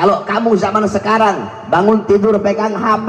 Kalau kamu zaman sekarang bangun tidur pegang HP,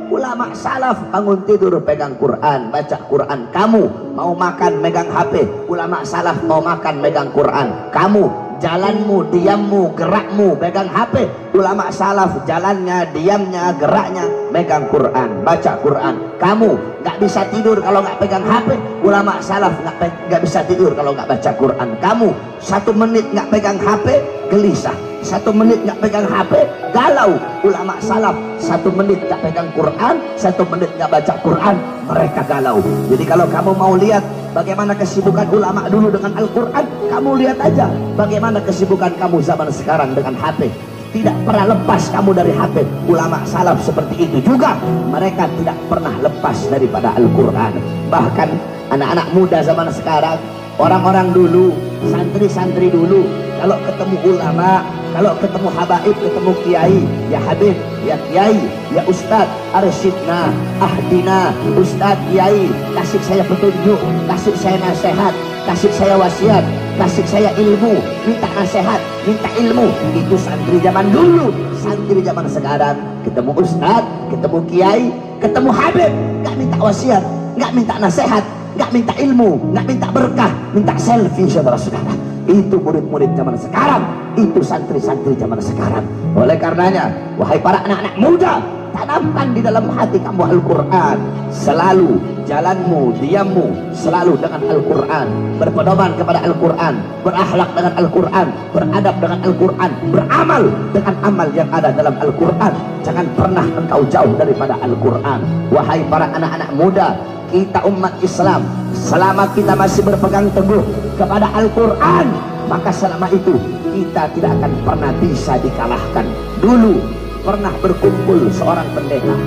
ulama salaf bangun tidur pegang Quran, baca Quran. Kamu mau makan megang HP, ulama salaf mau makan megang Quran. Kamu jalanmu, diammu, gerakmu pegang HP, ulama salaf jalannya, diamnya, geraknya megang Quran, baca Quran. Kamu nggak bisa tidur kalau nggak pegang HP, ulama salaf nggak bisa tidur kalau nggak baca Quran. Kamu 1 menit nggak pegang HP gelisah, 1 menit nggak pegang HP galau, ulama salaf 1 menit nggak pegang Quran, 1 menit nggak baca Quran, mereka galau. Jadi kalau kamu mau lihat bagaimana kesibukan ulama dulu dengan Al-Quran, kamu lihat aja bagaimana kesibukan kamu zaman sekarang dengan HP. Tidak pernah lepas kamu dari HP. Ulama salaf seperti itu juga, mereka tidak pernah lepas daripada Al-Quran. Bahkan anak-anak muda zaman sekarang, orang-orang dulu, santri-santri dulu, kalau ketemu ulama, kalau ketemu habaib, ketemu kiai, ya habib, ya kiai, ya ustad, arsyidna, ahdina, ustad, kiai, kasih saya petunjuk, kasih saya nasihat, kasih saya wasiat, kasih saya ilmu, minta nasihat, minta ilmu. Itu santri zaman dulu. Santri zaman sekarang ketemu ustad, ketemu kiai, ketemu habib, nggak minta wasiat, nggak minta nasihat, nggak minta ilmu, nggak minta berkah, minta selfie, saudara-saudara. Itu murid-murid zaman sekarang, itu santri-santri zaman sekarang. Oleh karenanya, wahai para anak-anak muda, tanamkan di dalam hati kamu Al-Quran. Selalu jalanmu, diammu selalu dengan Al-Quran, berpedoman kepada Al-Quran, berakhlak dengan Al-Quran, beradab dengan Al-Quran, beramal dengan amal yang ada dalam Al-Quran. Jangan pernah engkau jauh daripada Al-Quran. Wahai para anak-anak muda, kita umat Islam, selama kita masih berpegang teguh kepada Al-Quran, maka selama itu kita tidak akan pernah bisa dikalahkan. Dulu pernah berkumpul seorang pendeta,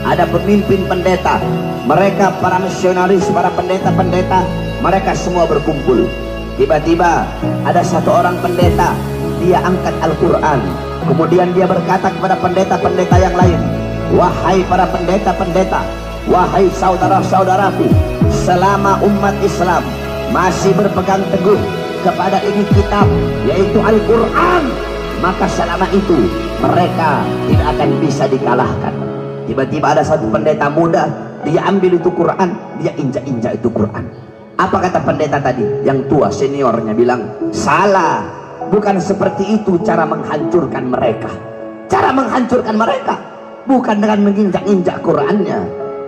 ada pemimpin pendeta, mereka para misionaris, para pendeta-pendeta, mereka semua berkumpul. Tiba-tiba ada satu orang pendeta, dia angkat Al-Quran, kemudian dia berkata kepada pendeta-pendeta yang lain, wahai para pendeta-pendeta, wahai saudara-saudaraku, selama umat Islam masih berpegang teguh kepada ini kitab, yaitu Al-Quran, maka selama itu mereka tidak akan bisa dikalahkan. Tiba-tiba ada satu pendeta muda, dia ambil itu Quran, dia injak-injak itu Quran. Apa kata pendeta tadi? Yang tua seniornya bilang, salah, bukan seperti itu cara menghancurkan mereka. Cara menghancurkan mereka bukan dengan menginjak-injak Qurannya,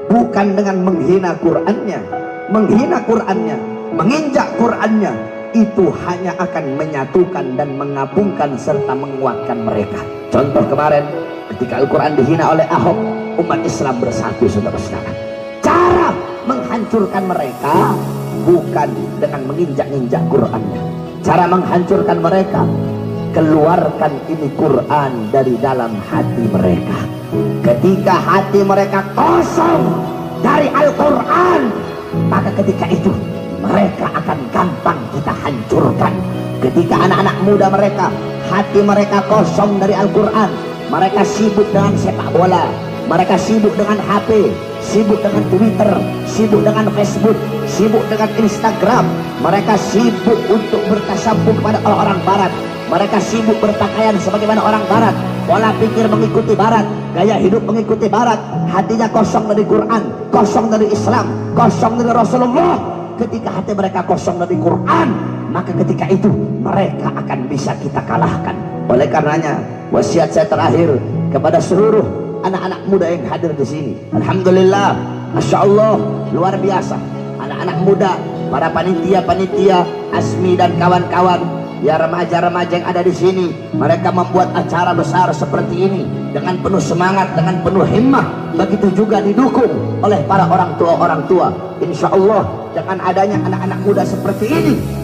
bukan dengan menghina Qurannya. Menghina Qurannya, menginjak Qurannya, itu hanya akan menyatukan dan menggabungkan serta menguatkan mereka. Contoh kemarin ketika Al-Quran dihina oleh Ahok, umat Islam bersatu, saudara-saudara. Cara menghancurkan mereka bukan dengan menginjak-injak Qurannya. Cara menghancurkan mereka, keluarkan ini Quran dari dalam hati mereka. Ketika hati mereka kosong dari Al-Quran, maka ketika itu mereka akan gampang kita hancurkan. Ketika anak-anak muda mereka, hati mereka kosong dari Al-Quran, mereka sibuk dengan sepak bola, mereka sibuk dengan HP, sibuk dengan Twitter, sibuk dengan Facebook, sibuk dengan Instagram, mereka sibuk untuk bertasabbuh kepada orang-orang barat, mereka sibuk berpakaian sebagaimana orang barat, pola pikir mengikuti barat, gaya hidup mengikuti barat, hatinya kosong dari Quran, kosong dari Islam, kosong dari Rasulullah. Ketika hati mereka kosong dari Quran, maka ketika itu mereka akan bisa kita kalahkan. Oleh karenanya, wasiat saya terakhir kepada seluruh anak-anak muda yang hadir di sini. Alhamdulillah, Masya Allah, luar biasa. Anak-anak muda, para panitia-panitia, Asmi dan kawan-kawan, ya remaja-remaja yang ada di sini, mereka membuat acara besar seperti ini dengan penuh semangat, dengan penuh himmah. Begitu juga didukung oleh para orang tua. Insya Allah, dengan adanya anak-anak muda seperti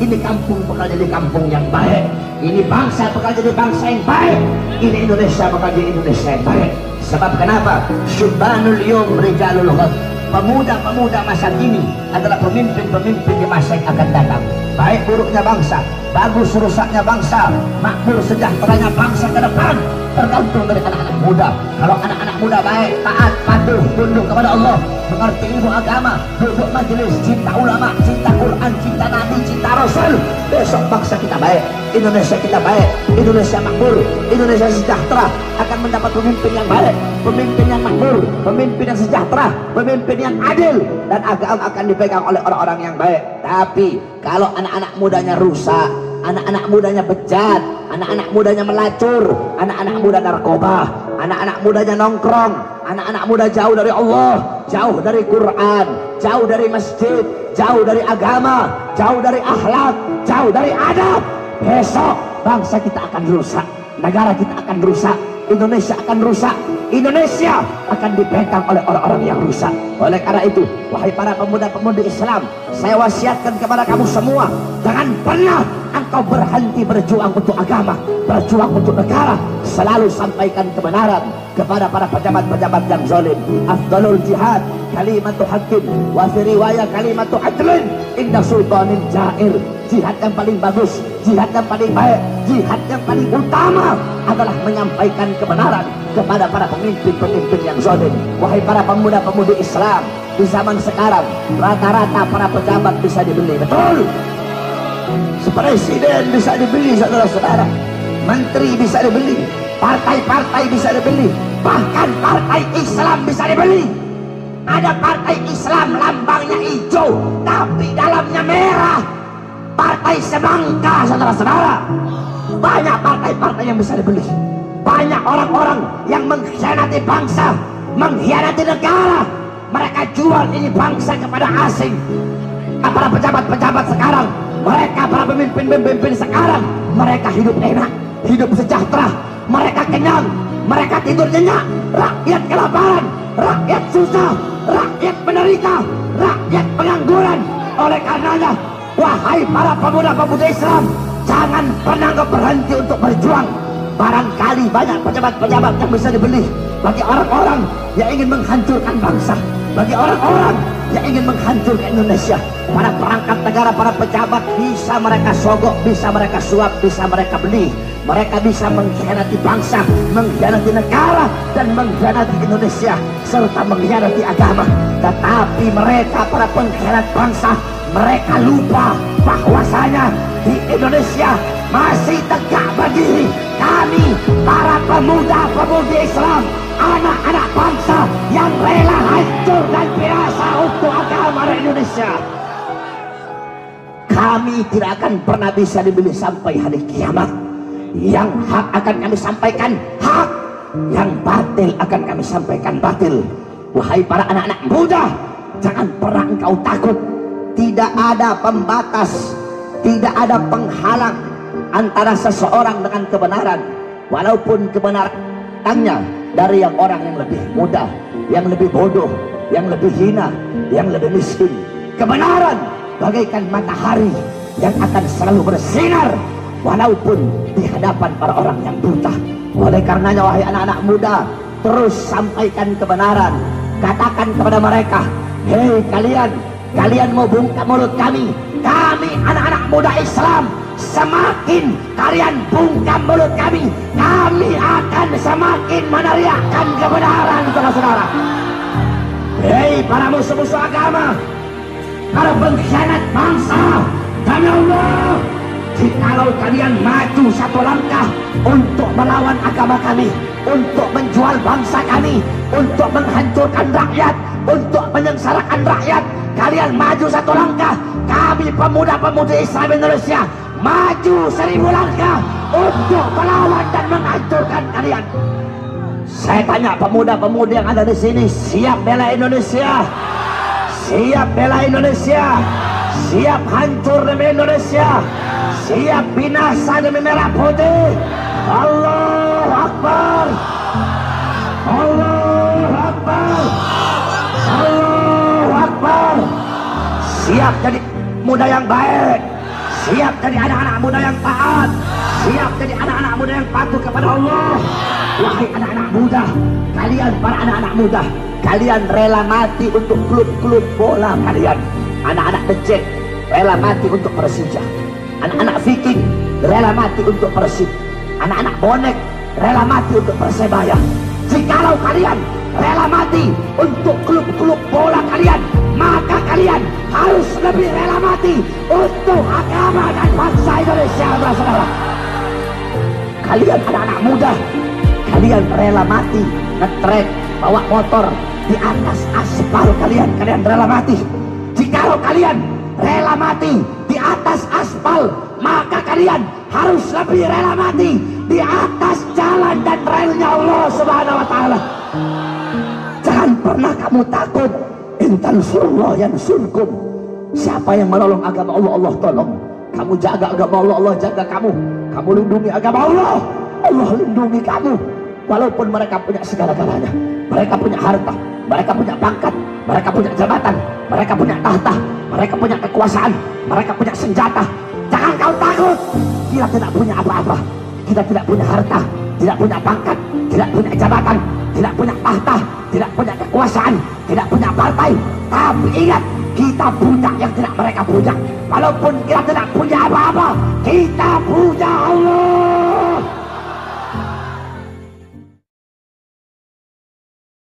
ini kampung bakal jadi kampung yang baik, ini bangsa bakal jadi bangsa yang baik, ini Indonesia bakal jadi Indonesia yang baik. Sebab kenapa? Syubbanul yawm rijalul ghad. Pemuda-pemuda masa kini adalah pemimpin-pemimpin di masa yang akan datang. Baik buruknya bangsa, bagus rusaknya bangsa, makmur sejahteranya bangsa ke depan, tergantung dari anak-anak muda. Kalau anak-anak muda baik, taat, patuh, tunduk kepada Allah, mengerti ilmu agama, duduk majelis, cinta ulama, cinta Quran, cinta Nabi, cinta Rasul. Besok bangsa kita baik, Indonesia kita baik, Indonesia makmur, Indonesia sejahtera, akan mendapat pemimpin yang baik, pemimpin yang makmur, pemimpin yang sejahtera, pemimpin yang adil, dan agama akan dipegang oleh orang-orang yang baik. Tapi kalau anak-anak mudanya rusak, anak-anak mudanya bejat, anak-anak mudanya melacur, anak-anak muda narkoba, anak-anak mudanya nongkrong, anak-anak muda jauh dari Allah, jauh dari Quran, jauh dari masjid, jauh dari agama, jauh dari akhlak, jauh dari adab, besok bangsa kita akan rusak, negara kita akan rusak, Indonesia akan rusak, Indonesia akan dipegang oleh orang-orang yang rusak. Oleh karena itu, wahai para pemuda-pemudi Islam, saya wasiatkan kepada kamu semua, jangan pernah engkau berhenti berjuang untuk agama, berjuang untuk negara. Selalu sampaikan kebenaran kepada para pejabat-pejabat yang zalim. Afdalul jihad kalimatu haqqin, wa fi riwayah kalimatu adlin inda sultanin jair. Jihad yang paling bagus, jihad yang paling baik, jihad yang paling utama adalah menyampaikan kebenaran kepada para pemimpin-pemimpin yang zalim. Wahai para pemuda-pemudi Islam, di zaman sekarang rata-rata para pejabat bisa dibeli, betul? Presiden bisa dibeli, saudara-saudara, menteri bisa dibeli, partai-partai bisa dibeli, bahkan partai Islam bisa dibeli. Ada partai Islam lambangnya hijau tapi dalamnya merah, partai semangka, saudara-saudara. Banyak partai-partai yang bisa dibeli. Banyak orang-orang yang mengkhianati bangsa, mengkhianati negara. Mereka jual ini bangsa kepada asing. Para pejabat-pejabat sekarang, mereka para pemimpin-pemimpin sekarang, mereka hidup enak, hidup sejahtera, mereka kenyang, mereka tidur nyenyak. Rakyat kelaparan, rakyat susah, rakyat menderita, rakyat pengangguran. Oleh karenanya, wahai para pemuda-pemuda Islam, jangan pernah berhenti untuk berjuang. Barangkali banyak pejabat-pejabat yang bisa dibeli bagi orang-orang yang ingin menghancurkan bangsa, bagi orang-orang yang ingin menghancurkan Indonesia. Para perangkat negara, para pejabat bisa mereka sogok, bisa mereka suap, bisa mereka beli. Mereka bisa mengkhianati bangsa, mengkhianati negara, dan mengkhianati Indonesia, serta mengkhianati agama. Tetapi mereka, para pengkhianat bangsa, mereka lupa bahwasanya di Indonesia masih tegak berdiri kami, para pemuda-pemudi Islam, anak-anak bangsa yang rela hancur dan binasa untuk agama Indonesia. Kami tidak akan pernah bisa dibeli sampai hari kiamat. Yang hak akan kami sampaikan hak, yang batil akan kami sampaikan batil. Wahai para anak-anak muda, jangan pernah engkau takut. Tidak ada pembatas, tidak ada penghalang antara seseorang dengan kebenaran, walaupun kebenaran datangnya dari yang orang yang lebih muda, yang lebih bodoh, yang lebih hina, yang lebih miskin. Kebenaran bagaikan matahari yang akan selalu bersinar walaupun di hadapan para orang yang buta. Oleh karenanya, wahai anak-anak muda, terus sampaikan kebenaran. Katakan kepada mereka, hei kalian mau bungkam mulut kami anak-anak muda Islam. Semakin kalian bungkam mulut kami akan semakin meneriakkan kebenaran, saudara-saudara. Hei para musuh-musuh agama, para pengkhianat bangsa, demi Allah, jikalau kalian maju satu langkah untuk melawan agama kami, untuk menjual bangsa kami, untuk menghancurkan rakyat, untuk menyengsarakan rakyat, kalian maju satu langkah, kami pemuda-pemudi Islam Indonesia maju 1000 langkah untuk melawan dan menghancurkan kalian. Saya tanya pemuda-pemudi yang ada di sini, siap bela Indonesia? Siap bela Indonesia? Siap hancur demi Indonesia? Siap binasa demi merah putih? Allahu Akbar, Allahu Akbar, Allahu Akbar. Siap jadi muda yang baik, siap jadi anak-anak muda yang taat, siap jadi anak-anak muda yang patuh kepada Allah. Wahai anak-anak muda, kalian para anak-anak muda, kalian rela mati untuk klub-klub bola kalian. Anak-anak becek rela mati untuk Persija, anak-anak Viking rela mati untuk Persib, anak-anak bonek rela mati untuk Persebaya. Jikalau kalian rela mati untuk klub-klub bola kalian, maka kalian harus lebih rela mati untuk agama dan bangsa Indonesia, saudara. Kalian anak-anak muda, kalian rela mati ngetrek bawa motor di atas aspal, kalian rela mati. Jikalau kalian rela mati di atas aspal, maka kalian harus lebih rela mati di atas jalan dan relnya Allah Subhanahu wa taala. Jangan pernah kamu takut. Intan surullah yansurkum. Siapa yang menolong agama Allah, Allah tolong. Kamu jaga agama Allah, Allah jaga kamu. Kamu lindungi agama Allah, Allah lindungi kamu. Walaupun mereka punya segala-galanya, mereka punya harta, mereka punya pangkat, mereka punya jabatan, mereka punya tahta, mereka punya kekuasaan, mereka punya senjata. Jangan kau takut. Kita tidak punya apa-apa. Kita tidak punya harta, tidak punya pangkat, tidak punya jabatan, tidak punya tahta, tidak punya kekuasaan, tidak punya partai. Tapi ingat, kita punya yang tidak mereka punya. Walaupun kita tidak punya apa-apa, kita punya Allah.